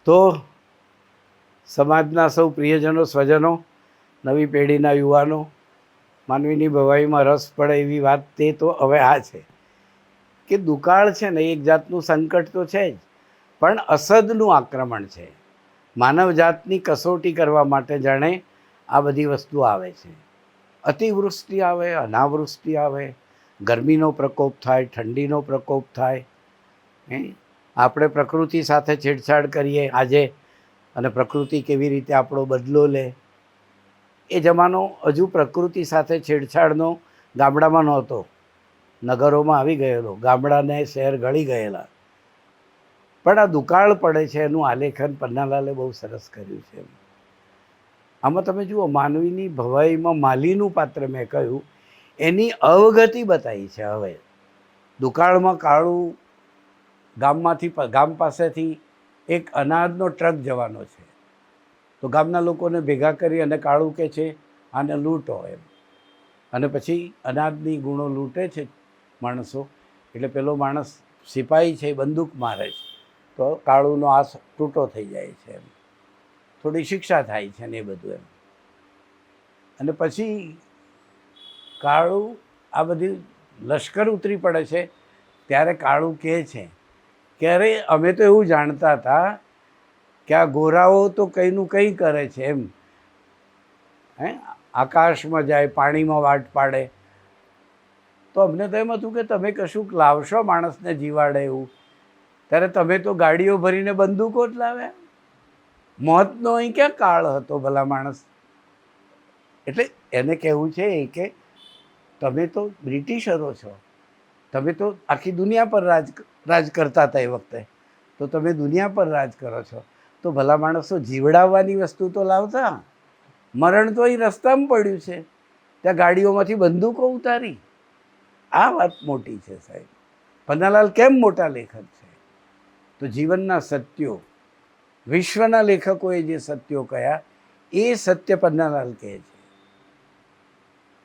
તો સમાજના સૌ પ્રિયજનો, સ્વજનો, નવી પેઢીના યુવાનો, માનવીની ભવાઈમાં રસ પડે એવી વાત તે તો હવે આ છે કે દુકાળ છે ને એક જાતનું સંકટ તો છે જ, પણ અસદનું આક્રમણ છે. માનવજાતની કસોટી કરવા માટે જાણે આ બધી વસ્તુ આવે છે. અતિવૃષ્ટિ આવે, અનાવૃષ્ટિ આવે, ગરમીનો પ્રકોપ થાય, ઠંડીનો પ્રકોપ થાય. આપણે પ્રકૃતિ સાથે છેડછાડ કરીએ આજે, અને પ્રકૃતિ કેવી રીતે આપણો બદલો લે. એ જમાનો હજુ પ્રકૃતિ સાથે છેડછાડનો ગામડામાં નહોતો, નગરોમાં આવી ગયેલો, ગામડાને શહેર ગળી ગયેલા. પણ આ દુકાળ પડે છે એનું આલેખન પન્નાલાલે બહુ સરસ કર્યું છે. આમાં તમે જુઓ, માનવીની ભવાઈમાં માલીનું પાત્ર મેં કહ્યું, એની અવગતિ બતાવી છે. હવે દુકાળમાં કાળું ગામ પાસેથી એક અનાજનો ટ્રક જવાનો છે, તો ગામના લોકોને ભેગા કરી અને કાળું કહે છે આને લૂંટો એમ, અને પછી અનાજની ગુણો લૂંટે છે માણસો. એટલે પેલો માણસ સિપાહી છે, બંદૂક મારે છે, તો કાળુનો હાથ તૂટો થઈ જાય છે એમ, થોડી શિક્ષા થાય છે ને એ બધું એમ. અને પછી કાળું આ બધી લશ્કર ઉતરી પડે છે ત્યારે કાળું કહે છે કે અરે અમે તો એવું જાણતા હતા કે આ ગોરાઓ તો કંઈનું કંઈ કરે છે એમ, આકાશમાં જાય, પાણીમાં વાટ પાડે, તો અમને તો એમ હતું કે તમે કશુંક લાવશો માણસને જીવાડે એવું, ત્યારે તમે તો ગાડીઓ ભરીને બંદૂકો જ લાવ્યા. મોતનો અહીં ક્યાં કાળ હતો ભલા માણસ. એટલે એને કહેવું છે કે તમે તો બ્રિટિશરો છો, તમે તો આખી દુનિયા પર રાજ કરતા હતા એ વખતે, તો તમે દુનિયા પર રાજ કરો છો, તો ભલા માણસો જીવડાવવાની વસ્તુ તો લાવતા. મરણ તો અહીં રસ્તામાં પડ્યું છે, ત્યાં ગાડીઓમાંથી બંદૂકો ઉતારી. આ વાત મોટી છે સાહેબ. પન્નાલાલ કેમ મોટા લેખક છે? તો જીવનના સત્યો, વિશ્વના લેખકોએ જે સત્યો કહ્યા એ સત્ય પન્નાલાલ કહે છે.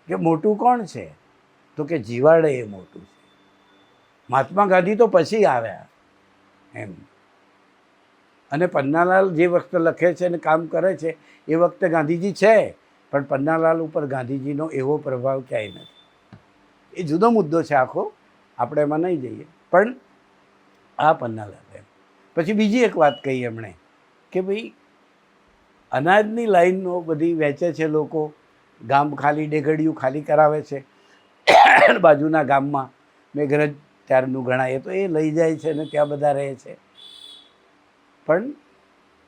કે મોટું કોણ છે? તો કે જીવાડે એ મોટું છે. મહાત્મા ગાંધી તો પછી આવ્યા એમ. અને પન્નાલાલ જે વખતે લખે છે અને કામ કરે છે એ વખતે ગાંધીજી છે, પણ પન્નાલાલ ઉપર ગાંધીજીનો એવો પ્રભાવ ક્યાંય નથી. એ જુદો મુદ્દો છે આખો, આપણે એમાં નહીં જઈએ. પણ આ પન્નાલાલ એમ. પછી બીજી એક વાત કહી એમણે કે ભાઈ અનાજની લાઈનો બધી વેચે છે લોકો, ગામ ખાલી ડેગડિયું ખાલી કરાવે છે બાજુના ગામમાં, મેઘરજ ત્યારનું ગણાય, તો એ લઈ જાય છે ને ત્યાં બધા રહે છે. પણ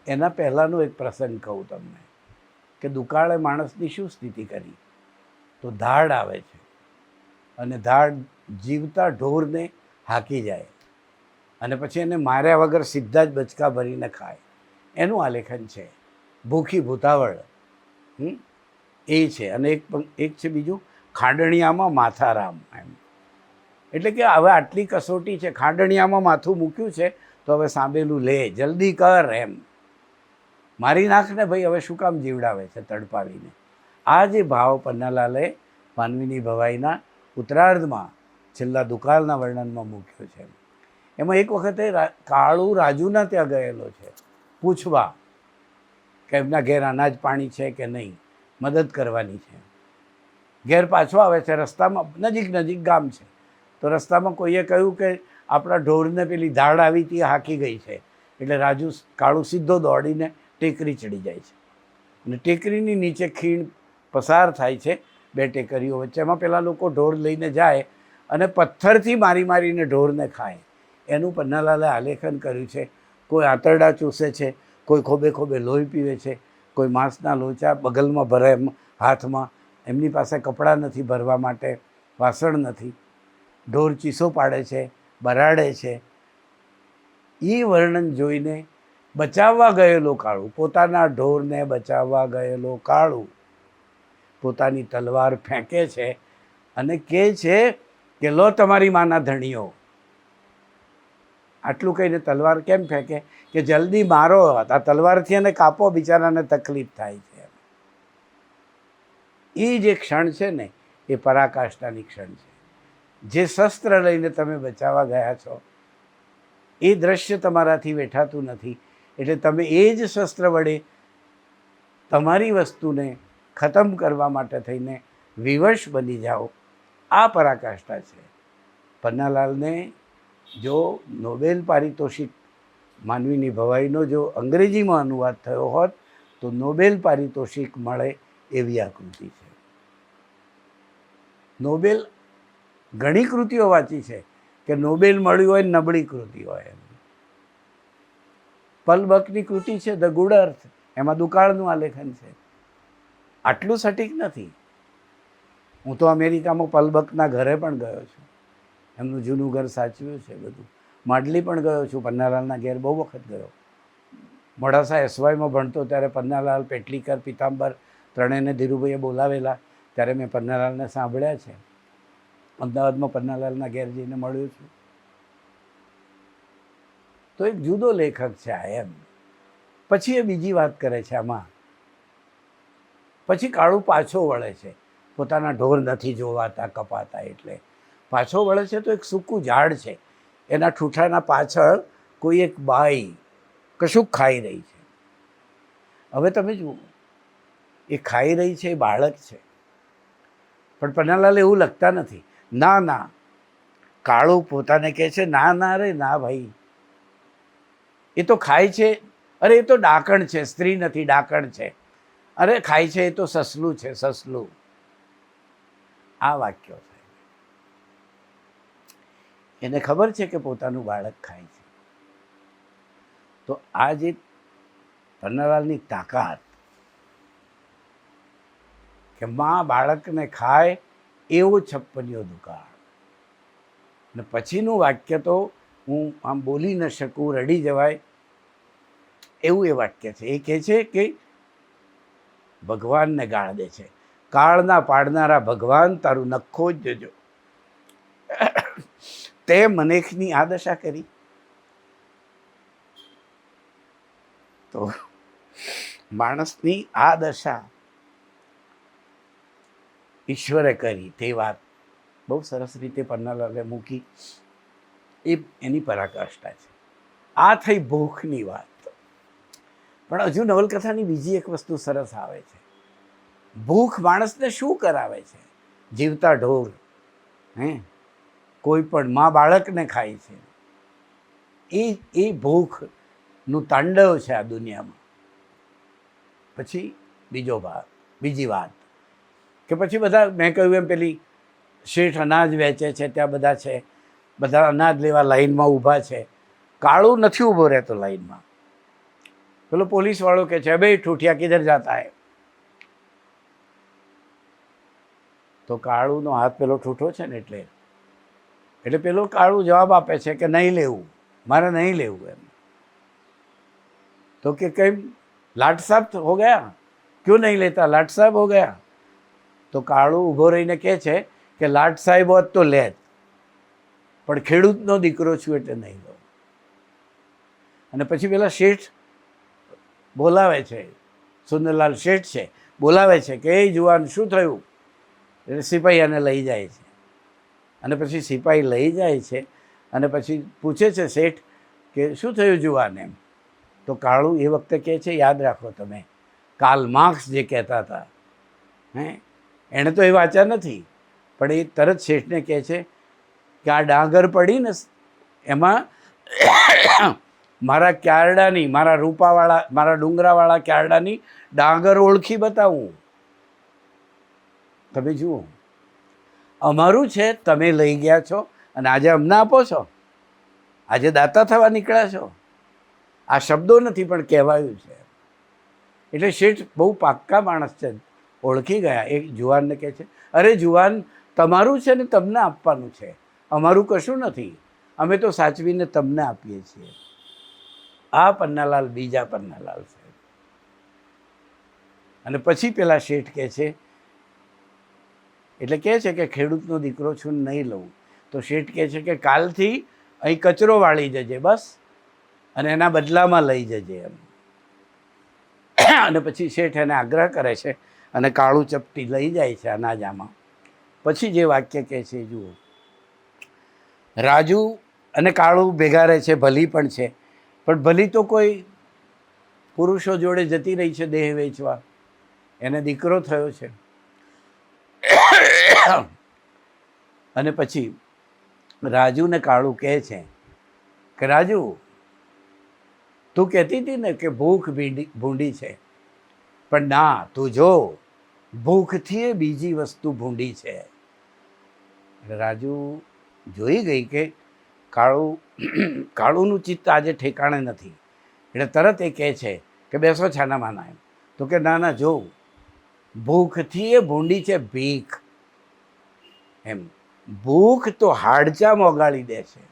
એના પહેલાંનો એક પ્રસંગ કહું તમને કે દુકાળે માણસની શું સ્થિતિ કરી. તો ધાડ આવે છે અને ધાડ જીવતા ઢોરને હાકી જાય અને પછી એને માર્યા વગર સીધા જ બચકા ભરીને ખાય. એનું આલેખન છે. ભૂખી ભૂતાવળ એ છે. અને એક છે બીજું, ખાંડણિયામાં માથારામ એમ. એટલે કે હવે આટલી કસોટી છે, ખાંડણિયામાં માથું મૂક્યું છે તો હવે સાંભેલું લે, જલ્દી કર એમ, મારી નાખ ને ભાઈ, હવે શું કામ જીવડાવે છે તડપાવીને. આ જે ભાવ પન્નાલાલે માનવીની ભવાઈના ઉત્તરાર્ધમાં છેલ્લા દુકાળના વર્ણનમાં મૂક્યો છે. એમાં એક વખતે કાળુ રાજુના ત્યાં ગયેલો છે પૂછવા કે એમના ઘેર અનાજ પાણી છે કે નહીં, મદદ કરવાની છે. ઘેર પાછો આવે છે, રસ્તામાં નજીક ગામ છે, તો રસ્તામાં કોઈએ કહ્યું કે આપણા ઢોરને પેલી ધાડ આવી હતી હાકી ગઈ છે. એટલે કાળુ સીધો દોડીને ટેકરી ચડી જાય છે અને ટેકરીની નીચે ખીણ પસાર થાય છે, બે ટેકરીઓ વચ્ચે. એમાં પેલા લોકો ઢોર લઈને જાય અને પથ્થરથી મારીને ઢોરને ખાય. એનું પન્નાલાલે આલેખન કર્યું છે. કોઈ આંતરડા ચૂસે છે, કોઈ ખોબે લોહી પીવે છે, કોઈ માંસના લોચા બગલમાં ભરે હાથમાં, એમની પાસે કપડાં નથી ભરવા માટે, વાસણ નથી, ઢોર ચીસો પાડે છે, બરાડે છે. એ વર્ણન જોઈને બચાવવા ગયેલો કાળુ, પોતાના ઢોરને બચાવવા ગયેલો કાળુ પોતાની તલવાર ફેંકે છે અને કહે છે કે લો તમારી માના ધણીઓ. આટલું કહીને તલવાર કેમ ફેંકે કે જલ્દી મારો, આ તલવારથી એને કાપો, બિચારાને તકલીફ થાય છે. એ જે ક્ષણ છે ને એ પરાકાષ્ઠાની ક્ષણ છે. જે શસ્ત્ર લઈને તમે બચાવવા ગયા છો એ દ્રશ્ય તમારાથી વેઠાતું નથી. એટલે તમે એ જ શસ્ત્ર વડે તમારી વસ્તુને ખતમ કરવા માટે થઈને વિવશ બની જાઓ. આ પરાકાષ્ઠા છે. પન્નાલાલને જો નોબેલ પારિતોષિક માનવીની ભવાઈનો જો અંગ્રેજીમાં અનુવાદ થયો હોત તો નોબેલ પારિતોષિક મળે એવી આ કૃતિ છે. નોબેલ ઘણી કૃતિઓ વાંચી છે કે નોબેલ મળ્યું હોય નબળી કૃતિ હોય. પલબકની કૃતિ છે ધ ગુડ અર્થ, એમાં દુકાળનું આલેખન છે. આટલું સટીક નથી. હું તો અમેરિકામાં પલબકના ઘરે પણ ગયો છું, એમનું જૂનું ઘર સાચવ્યું છે બધું. માંડલી પણ ગયો છું, પન્નાલાલના ઘેર બહુ વખત ગયો. મોડાસા એસવાયમાં ભણતો ત્યારે પન્નાલાલ, પેટલીકર, પિતાંબર ત્રણેયને ધીરુભાઈએ બોલાવેલા ત્યારે મેં પન્નાલાલને સાંભળ્યા છે. અમદાવાદમાં પન્નાલાલના ઘેર જઈને મળ્યો છું. તો એક જુદો લેખક છે આ એમ. પછી એ બીજી વાત કરે છે આમાં. પછી કાળુ પાછો વળે છે, પોતાના ઢોર નથી જોવાતા કપાતા એટલે પાછો વળે છે. તો એક સૂકું ઝાડ છે, એના ઠૂઠાના પાછળ કોઈ એક બાઈ કશુંક ખાઈ રહી છે. હવે તમે જુઓ, એ ખાઈ રહી છે એ બાળક છે, પણ પન્નાલાલ એવું લખતા નથી. ના ના, કાળુ પોતાને કહે છે ના ના રે ના ભાઈ, એ તો ખાય છે. અરે એ તો ડાકણ છે, સ્ત્રી નથી ડાકણ છે. અરે ખાય છે એ તો સસલું છે, સસલું. આ વાક્યો છે. એને ખબર છે કે પોતાનું બાળક ખાય છે. તો આ જે પન્નાલાલની તાકાત કે માં બાળકને ખાય એવો છપ્પનિયો દુકાળ. ને પછીનું વાક્ય તો હું આમ બોલી ન શકું, રડી જવાય એવું એ વાક્ય છે. એ કહે છે કે ભગવાનને ગાળ દે છે, કાળના પાડનારા ભગવાન તારું નખો જ જજો, તે મનેખની આ દશા કરી. તો માણસની આ દશા ઈશ્વરે કરી તે વાત બહુ સરસ રીતે પન્નાલાલે મૂકી. એ એની પરાકાષ્ઠા છે. આ થઈ ભૂખની વાત. પણ હજુ નવલકથાની બીજી એક વસ્તુ સરસ આવે છે. ભૂખ માણસને શું કરાવે છે? જીવતા ઢોર કોઈ પણ મા બાળકને ખાય છે. એ ભૂખનું તાંડવ છે આ દુનિયામાં. પછી બીજી વાત કે પછી બધા મેં કહ્યું એમ પેલી શેઠ અનાજ વેચે છે, ત્યાં બધા છે, બધા અનાજ લેવા લાઈનમાં ઊભા છે. કાળુ નથી ઊભો રહેતો લાઈનમાં. પેલો પોલીસવાળો કે છે ભાઈ ઠૂઠિયા કિધર જાતા હે. તો કાળુનો હાથ પેલો ઠૂઠો છે ને એટલે પેલો કાળુ જવાબ આપે છે કે નહીં લેવું, મારે નહીં લેવું એમ. તો કે કઈ લાટ સાહેબ હો ગયા, ક્यों નહીં લેતા, લાટ સાહેબ હો ગયા. તો કાળુ ઊભો રહીને કહે છે કે લાટ સાહેબ હોત તો લે, પણ ખેડૂતનો દીકરો છું એટલે નહીં લો. અને પછી પેલા શેઠ બોલાવે છે, સુંદરલાલ શેઠ છે, બોલાવે છે કે એ જુવાન શું થયું. એટલે સિપાહી આને લઈ જાય છે. અને પછી સિપાહી લઈ જાય છે અને પછી પૂછે છે શેઠ કે શું થયું જુવાન એમ. તો કાળુ એ વખતે કહે છે યાદ રાખો તમે, કાર્લ માર્ક્સ જે કહેતા હતા, એણે તો એ વાંચ્યા નથી, પણ એ તરત શેઠને કહે છે કે આ ડાંગર પડી ને એમાં મારા ક્યારડાની, મારા રૂપાવાળા, મારા ડુંગરાવાળા ક્યારડાની ડાંગર ઓળખી બતાવું. તમે જુઓ, અમારું છે, તમે લઈ ગયા છો અને આજે અમને આપો છો. આજે દાતા થવા નીકળ્યા છો. આ શબ્દો નથી પણ કહેવાયું છે. એટલે શેઠ બહુ પાક્કા માણસ છે, ઓળખી ગયા. એક જુવાનને કહે છે અરે જુવાન, તમારું છે ને તમને આપવાનું છે, અમારું કશું નથી, અમે તો સાચવીને તમને આપીએ છીએ. આ પન્નાલાલ બીજા પન્નાલાલ છે. અને પછી પેલા શેઠ કહે છે, એટલે કહે છે કે ખેડૂતનો દીકરો છું નહીં લઉં. તો શેઠ કહે છે કે કાલથી અહીં કચરો વાળી જજે બસ, અને એના બદલામાં લઈ જજે એમ. અને પછી શેઠ એને આગ્રહ કરે છે અને કાળુ ચપટી લઈ જાય છે અનાજામાં. પછી જે વાક્ય કહે છે જુઓ, રાજુ અને કાળુ ભેગા રહે છે, ભલી પણ છે, પણ ભલી તો કોઈ પુરુષો જોડે જતી રહી છે દેહ વેચવા, એને દીકરો થયો છે. અને પછી રાજુને કાળું કહે છે કે રાજુ, તું કહેતી હતી ને કે ભૂખ ભૂંડી છે, પણ ના, તું જો ભૂખથી બીજી વસ્તુ ભૂંડી છે. રાજુ જોઈ ગઈ કે કાળુનું ચિત્ત આજે ઠેકાણે નથી, એટલે તરત એ કહે છે કે બેસો છાના માના. એમ તો કે ના ના, જો ભૂખથી એ ભૂંડી છે ભીખ. એમ ભૂખ તો હાડચામાં ઓગાળી દે છે,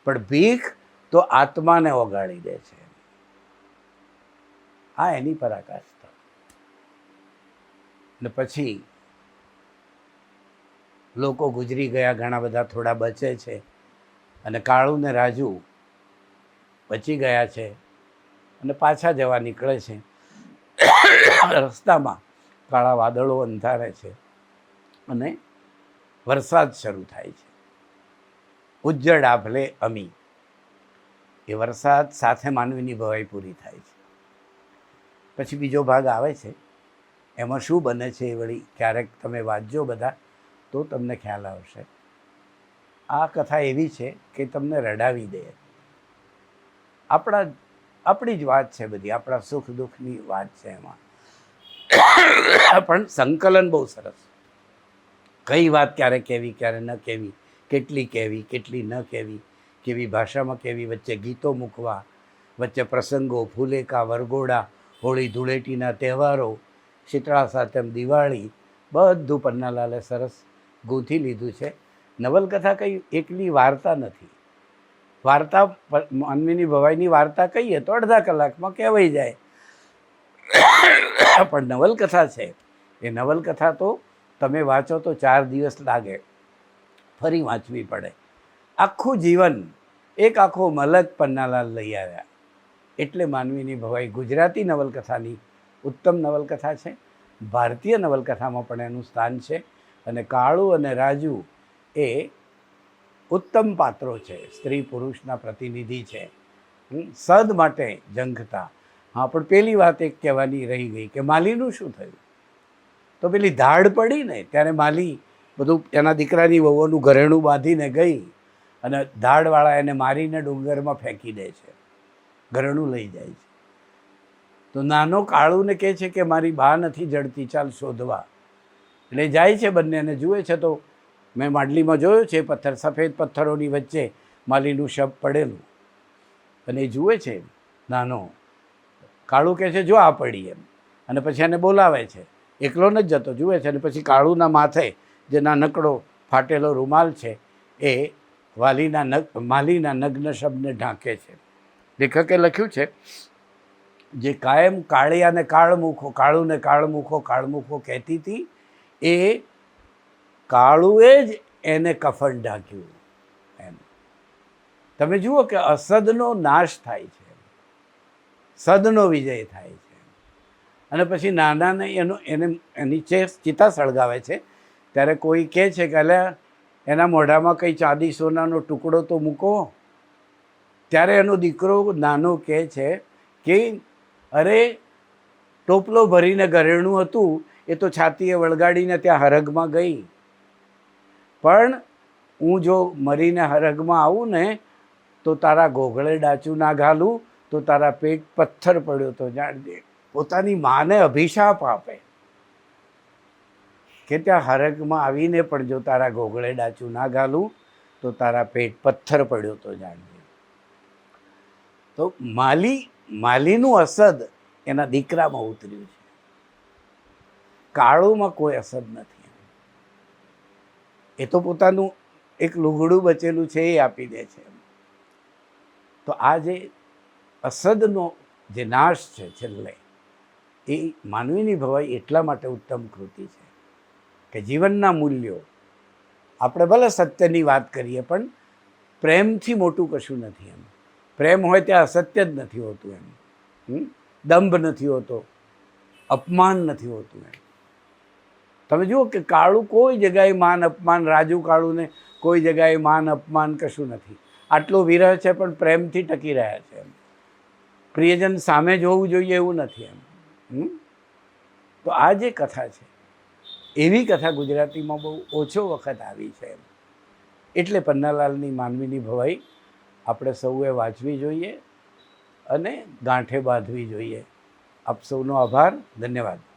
પણ ભીખ તો આત્માને ઓગાળી દે છે. આ એની પરાકાષ્ઠા. ને પછી લોકો ગુજરી ગયા, ઘણા બધા થોડા બચે છે, અને કાળુ ને રાજુ બચી ગયા છે અને પાછા જવા નીકળે છે. રસ્તામાં કાળા વાદળો અંધારે છે અને વરસાદ શરૂ થાય છે. ઉજ્જડ આભલે અમી, એ વરસાદ સાથે માનવીની ભવાઈ પૂરી થાય છે. પછી બીજો ભાગ આવે છે, એમાં શું બને છે એ વળી ક્યારેક તમે વાંચજો બધા, તો તમને ખ્યાલ આવશે. આ કથા એવી છે કે તમને રડાવી દે. આપણી જ વાત છે બધી, આપણા સુખ દુઃખની વાત છે એમાં, પણ સંકલન બહુ સરસ. કઈ વાત ક્યારે કહેવી, ક્યારે ન કહેવી, કેટલી કહેવી, કેટલી ન કહેવી, કેવી ભાષામાં કહેવી, વચ્ચે ગીતો મૂકવા, વચ્ચે પ્રસંગો, ફૂલેકા, વરઘોડા, હોળી ધૂળેટીના તહેવારો, શીતળા સાતમ, દિવાળી, બધું પન્નાલાલે સરસ ગૂંથી લીધું છે. નવલકથા કંઈ એકલી વાર્તા નથી. વાર્તા માનવીની ભવાઈની વાર્તા કહીએ તો અડધા કલાકમાં કહેવાઈ જાય, પણ નવલકથા છે એ નવલકથા તો તમે વાંચો તો 4 દિવસ લાગે, ફરી વાંચવી પડે. આખું જીવન એક આખો મલક પન્નાલાલ લઈ આવ્યા. એટલે માનવીની ભવાઈ ગુજરાતી નવલકથાની ઉત્તમ નવલકથા છે. ભારતીય નવલકથામાં પણ એનું સ્થાન છે. અને કાળુ અને રાજુ એ ઉત્તમ પાત્રો છે, સ્ત્રી પુરુષના પ્રતિનિધિ છે, સદ માટે ઝંખતા. હા, પણ પેલી વાત એક કહેવાની રહી ગઈ કે માલીનું શું થયું. તો પેલી ધાડ પડી ને ત્યારે માલી બધું એના દીકરાની વહુઓનું ઘરેણું બાંધીને ગઈ, અને ધાડવાળા એને મારીને ડુંગરમાં ફેંકી દે છે, ઘરેણું લઈ જાય છે. તો નાનો કાળુને કહે છે કે મારી બા નથી જડતી, ચાલ શોધવા. એટલે જાય છે, બંનેને જુએ છે તો મેં માંડલીમાં જોયો છે પથ્થર, સફેદ પથ્થરોની વચ્ચે માલીનું શબ પડેલું, અને એ જુએ છે. નાનો કાળુ કહે છે જો આ પડી એમ, અને પછી એને બોલાવે છે. એકલો નથી જતો, જુએ છે, અને પછી કાળુના માથે જે નાનકડો ફાટેલો રૂમાલ છે એ માલીના નગ્ન શબને ઢાંકે છે. લેખકે લખ્યું છે, જે કાયમ કાળિયાને કાળમુખો, કાળુને કાળમુખો કહેતી હતી, એ કાળુએ જ એને કફન ઢાંક્યું. એમ તમે જુઓ કે અસદનો નાશ થાય છે, સદનો વિજય થાય છે. અને પછી નાનાને એની ચિતા સળગાવે છે ત્યારે કોઈ કહે છે કે અલ્યા એના મોઢામાં કંઈ ચાંદી સોનાનો ટુકડો તો મૂકો. ત્યારે એનો દીકરો નાનો કહે છે કે અરે, ટોપલો ભરીને ઘરેણું હતું એ તો છાતીએ વળગાડીને ત્યાં હરગમાં ગઈ, પણ હું જો મરીને હરગમાં આવું ને તો તારા ગોગળે ડાચું ના ઘાલું તો તારા પેટ પથ્થર પડ્યો તો જાણજે. પોતાની માને અભિશાપ આપે કે ત્યાં હરગમાં આવીને પણ જો તારા ગોગળે ડાચું ના ઘાલું તો તારા પેટ પથ્થર પડ્યો તો જાણજે. તો માલીનું અસદ એના દીકરામાં ઉતર્યું છે. કાળુમાં કોઈ અસદ નથી. એ તો પોતાનું એક લુગડું બચેલું છે એ આપી દે છે. તો આ જે અસદનો જે નાશ છે છેલ્લે, એ માનવીની ભવાઈ એટલા માટે ઉત્તમ કૃતિ છે કે જીવનના મૂલ્યો, આપણે ભલે સત્યની વાત કરીએ પણ પ્રેમથી મોટું કશું નથી. એમ પ્રેમ હોય ત્યાં અસત્ય જ નથી હોતું. એમ દંભ નથી હોતો, અપમાન નથી હોતું. એમ તમે જુઓ કે કાળુ કોઈ જગ્યાએ માન અપમાન, રાજુ કાળુને કોઈ જગ્યાએ માન અપમાન કશું નથી. આટલો વિરહ છે પણ પ્રેમથી ટકી રહ્યા છે. પ્રિયજન સામે જોવું જોઈએ એવું નથી એમ. તો આ જે કથા છે એવી કથા ગુજરાતીમાં બહુ ઓછો વખત આવી છે એમ. એટલે પન્નાલાલની માનવીની ભવાઈ આપણે સૌએ વાંચવી જોઈએ અને ગાંઠે બાંધવી જોઈએ. આપ સૌનો આભાર, ધન્યવાદ.